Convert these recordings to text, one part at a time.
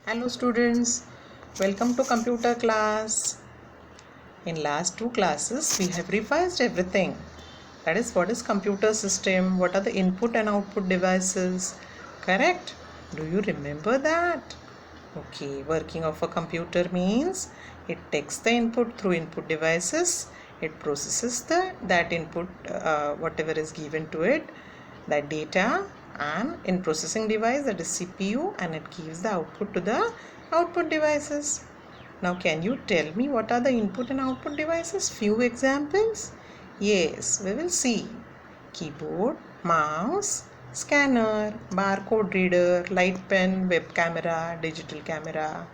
Hello students, welcome to computer class. In last two classes we have revised everything. That is, what is computer system, what are the input and output devices, correct? Do you remember that? Okay, working of a computer means it takes the input through input devices, it processes that input, whatever is given to it, that data, and in processing device, that is CPU, and it gives the output to the output devices. Now can you tell me what are the input and output devices? Few examples. Yes, we will see. Keyboard, mouse, scanner, barcode reader, light pen, web camera, digital camera.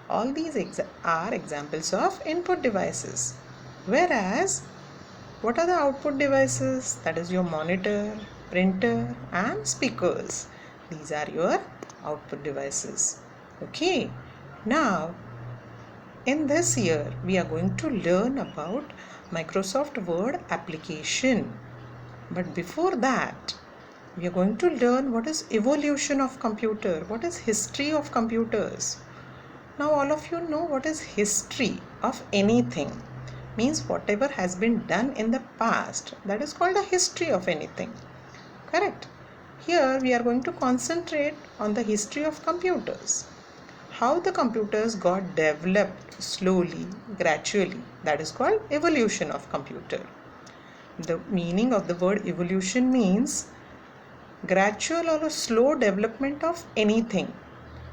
All these are examples of input devices. Whereas, what are the output devices? That is your monitor, printer, and speakers. These are your output devices. Okay. Now, in this year, we are going to learn about Microsoft Word application. But before that, we are going to learn what is evolution of computer, what is history of computers. Now all of you know what is history of anything. Means whatever has been done in the past, that is called a history of anything. Correct? Here we are going to concentrate on the history of computers. How the computers got developed slowly, gradually. That is called evolution of computer. The meaning of the word evolution means gradual or a slow development of anything.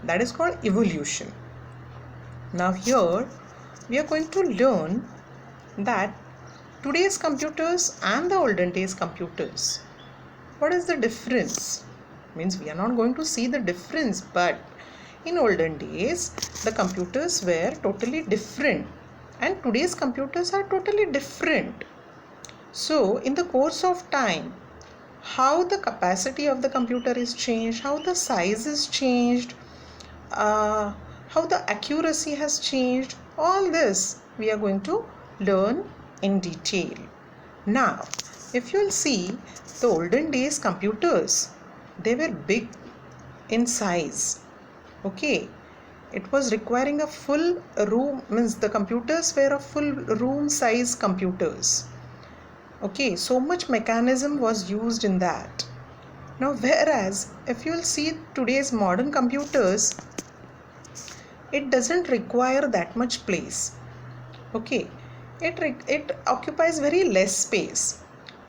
That is called evolution. Now here we are going to learn that today's computers and the olden days computers, what is the difference? Means we are not going to see the difference, but in olden days the computers were totally different and today's computers are totally different. So in the course of time, how the capacity of the computer is changed, how the size is changed, how the accuracy has changed, all this we are going to learn in detail. Now, if you will see the olden days computers, they were big in size. Okay, it was requiring a full room, means the computers were a full room size computers. Okay, so much mechanism was used in that. Now, whereas if you will see today's modern computers, it doesn't require that much place. Okay, it occupies very less space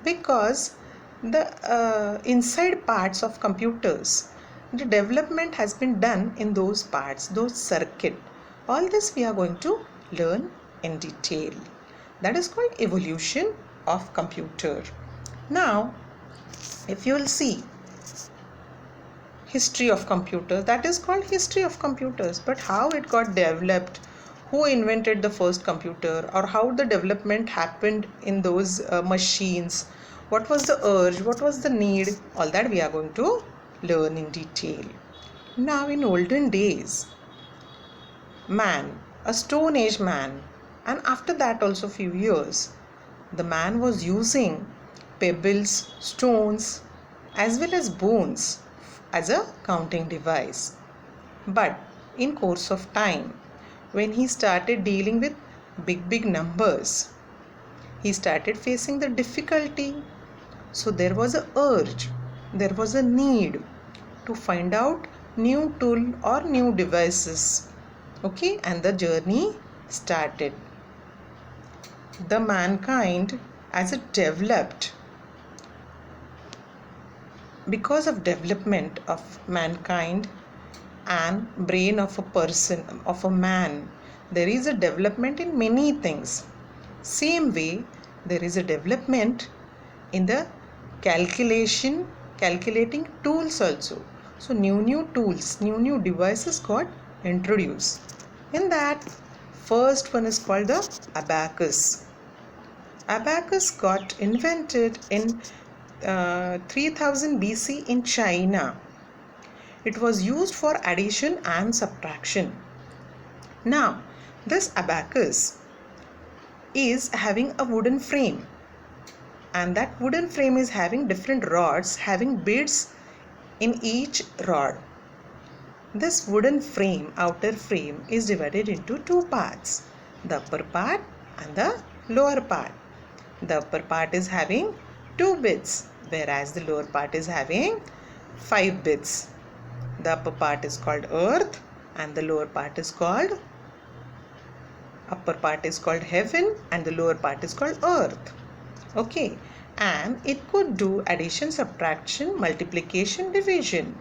because the inside parts of computers, the development has been done in those parts, those circuit. All this we are going to learn in detail. That is called evolution of computer. Now, if you will see history of computers, that is called history of computers, but how it got developed, who invented the first computer, or how the development happened in those machines, what was the urge, what was the need, all that we are going to learn in detail. Now in olden days, man, a stone age man, and after that also few years, the man was using pebbles, stones, as well as bones as a counting device. But in course of time, when he started dealing with big numbers, he started facing the difficulty. So there was a urge, there was a need to find out new tool or new devices. Okay, and the journey started. The mankind, as it developed, because of development of mankind and brain of a person, of a man, there is a development in many things. Same way, there is a development in the calculating tools also. So new tools, new devices got introduced. In that, first one is called the abacus. Abacus got invented in 3000 BC in China. It was used for addition and subtraction. Now, this abacus is having a wooden frame, and that wooden frame is having different rods having beads in each rod. This wooden frame, outer frame, is divided into two parts, the upper part and the lower part. The upper part is having 2 bits, whereas the lower part is having 5 bits. The upper part is called earth and the lower part is called heaven and the lower part is called earth. Okay, and it could do addition, subtraction, multiplication, division.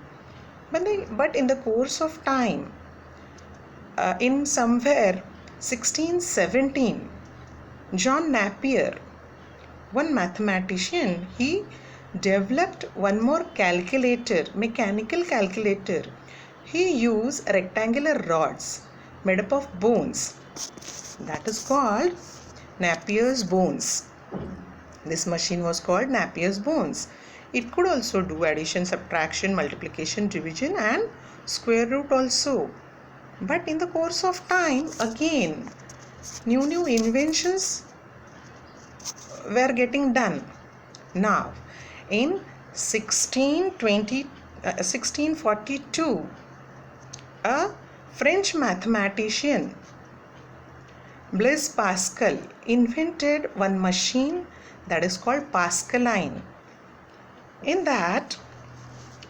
But in the course of time, in somewhere 1617, John Napier, one mathematician, he developed one more calculator, mechanical calculator. He used rectangular rods made up of bones. That is called Napier's bones. This machine was called Napier's bones. It could also do addition, subtraction, multiplication, division and square root also. But in the course of time, again, new inventions were getting done. Now, in 1642, a French mathematician, Blaise Pascal, invented one machine that is called Pascaline. In that,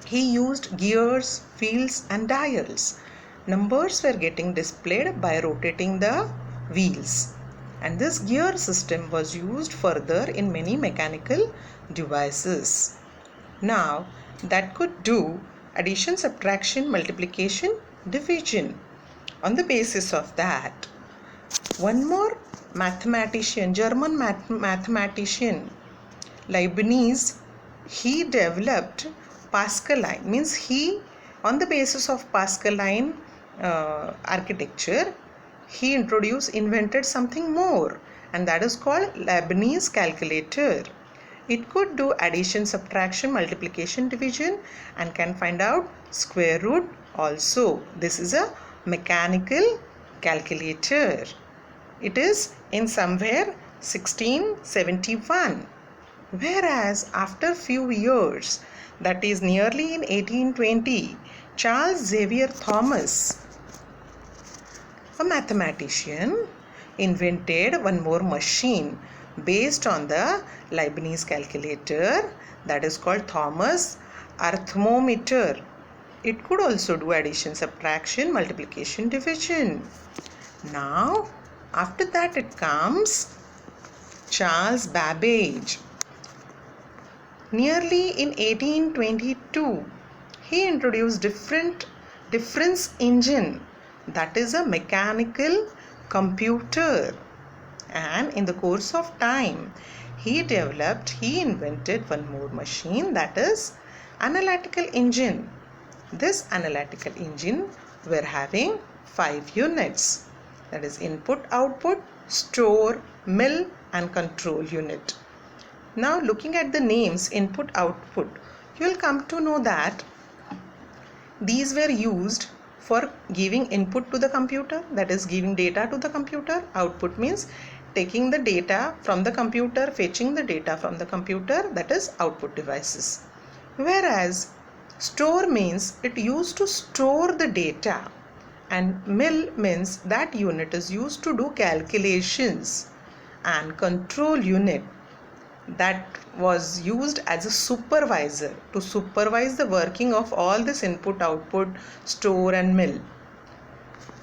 he used gears, wheels and dials. Numbers were getting displayed by rotating the wheels. And this gear system was used further in many mechanical devices. Now, that could do addition, subtraction, multiplication, division. On the basis of that, one more mathematician, German mathematician, Leibniz, he developed Pascaline. Means he, on the basis of Pascaline architecture, he invented something more, and that is called Leibniz calculator. It could do addition, subtraction, multiplication, division and can find out square root also. This is a mechanical calculator. It is in somewhere 1671. Whereas after few years, that is nearly in 1820, Charles Xavier Thomas, a mathematician, invented one more machine based on the Leibniz calculator, that is called Thomas arithmometer. It could also do addition, subtraction, multiplication, division. Now, after that it comes Charles Babbage. Nearly in 1822, he introduced difference engine, that is a mechanical computer. And in the course of time, he invented one more machine, that is analytical engine. This analytical engine were having 5 units, that is input, output, store, mill and control unit. Now looking at the names input, output, you will come to know that these were used for giving input to the computer, that is giving data to the computer. Output means taking the data from the computer, fetching the data from the computer, that is output devices. Whereas store means it used to store the data, and mill means that unit is used to do calculations, and control unit, that was used as a supervisor to supervise the working of all this input, output, store and mill.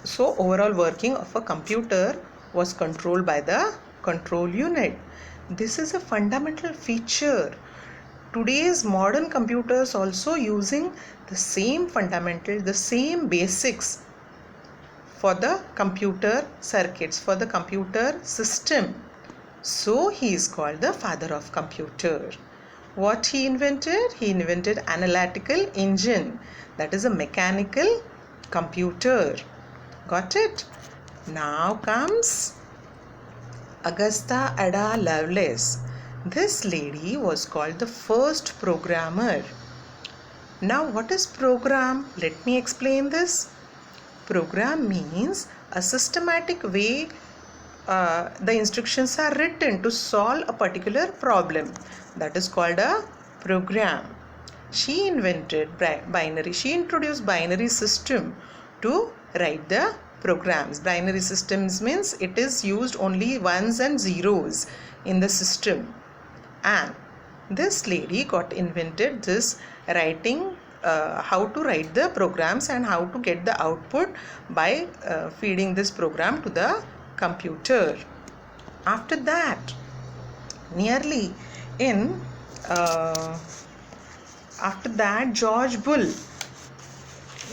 So overall working of a computer was controlled by the control unit. This is a fundamental feature. Today's modern computers also using the same fundamental, the same basics for the computer circuits, for the computer system. So he is called the father of computer. What he invented? He invented analytical engine, that is a mechanical computer. Got it? Now comes Augusta Ada Lovelace. This lady was called the first programmer. Now what is program? Let me explain this. Program means a systematic way the instructions are written to solve a particular problem. That is called a program. She invented binary. She introduced binary system to write the programs. Binary systems means it is used only ones and zeros in the system. And this lady got invented this writing, how to write the programs and how to get the output by feeding this program to the computer. After that, nearly in after that, George Bull,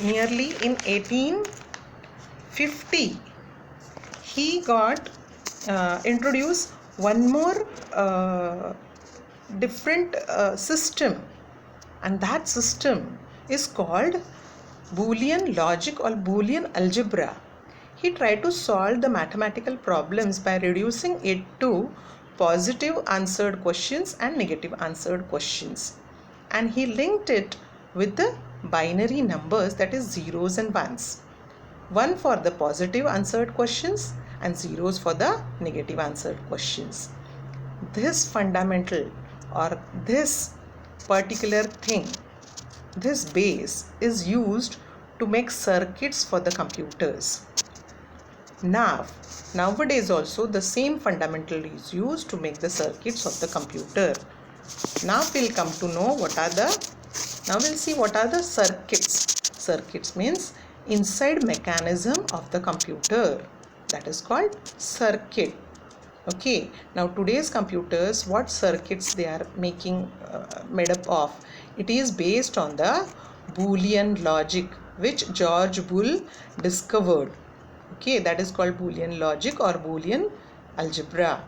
nearly in 1850, he got introduced one more different system, and that system is called Boolean logic or Boolean algebra. He tried to solve the mathematical problems by reducing it to positive answered questions and negative answered questions, and he linked it with the binary numbers, that is zeros and ones, one for the positive answered questions and zeros for the negative answered questions. This fundamental or this particular thing, this base is used to make circuits for the computers. Nowadays also the same fundamental is used to make the circuits of the computer. Now we'll come to know we'll see what are the circuits. Circuits means inside mechanism of the computer, that is called circuit. Okay, now today's computers, what circuits they are making made up of? It is based on the Boolean logic which George Bull discovered. Okay, that is called Boolean logic or Boolean algebra.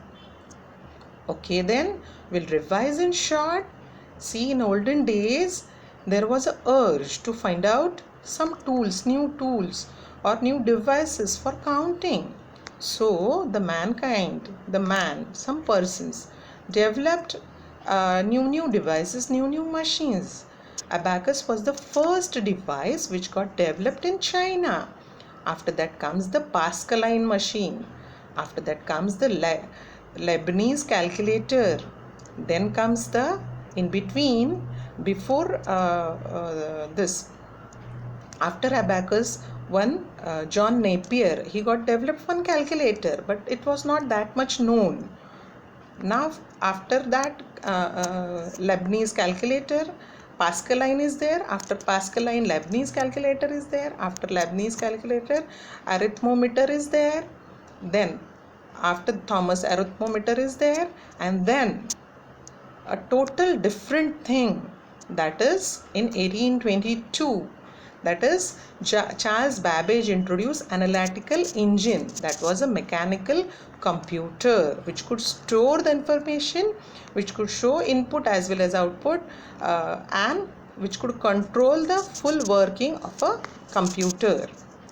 Okay, then we'll revise in short. See, in olden days there was an urge to find out some tools, new tools or new devices for counting. So some persons developed new devices, new machines. Abacus was the first device which got developed in China. After that comes the Pascaline machine. After that comes the Leibniz calculator. Then comes the in between before this. After Abacus, one John Napier, he got developed one calculator, but it was not that much known. Now after that Leibniz calculator, Pascaline is there. After Pascaline, Leibniz calculator is there. After Leibniz calculator, arithmometer is there. Then after Thomas, arithmometer is there. And then a total different thing, that is in 1822, that is Charles Babbage introduced analytical engine. That was a mechanical computer which could store the information, which could show input as well as output, and which could control the full working of a computer.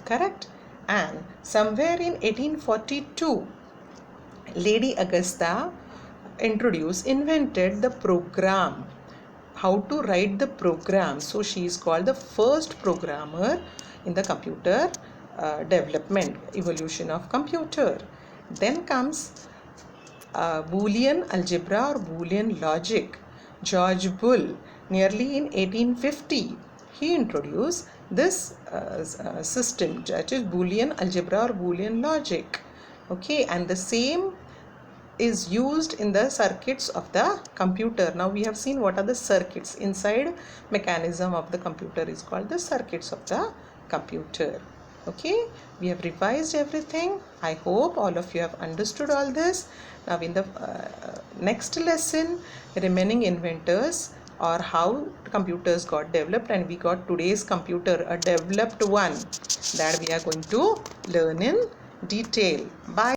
Correct? And somewhere in 1842, Lady Augusta invented the program, how to write the program. So she is called the first programmer in the computer development, evolution of computer. Then comes Boolean algebra or Boolean logic. George Bull, nearly in 1850, he introduced this system, that is Boolean algebra or Boolean logic. Okay, and the same is used in the circuits of the computer. Now we have seen what are the circuits inside mechanism of the computer is called the circuits of the computer. Okay, we have revised everything. I hope all of you have understood all this. Now in the next lesson, remaining inventors or how computers got developed, and we got today's computer, a developed one, that we are going to learn in detail. Bye.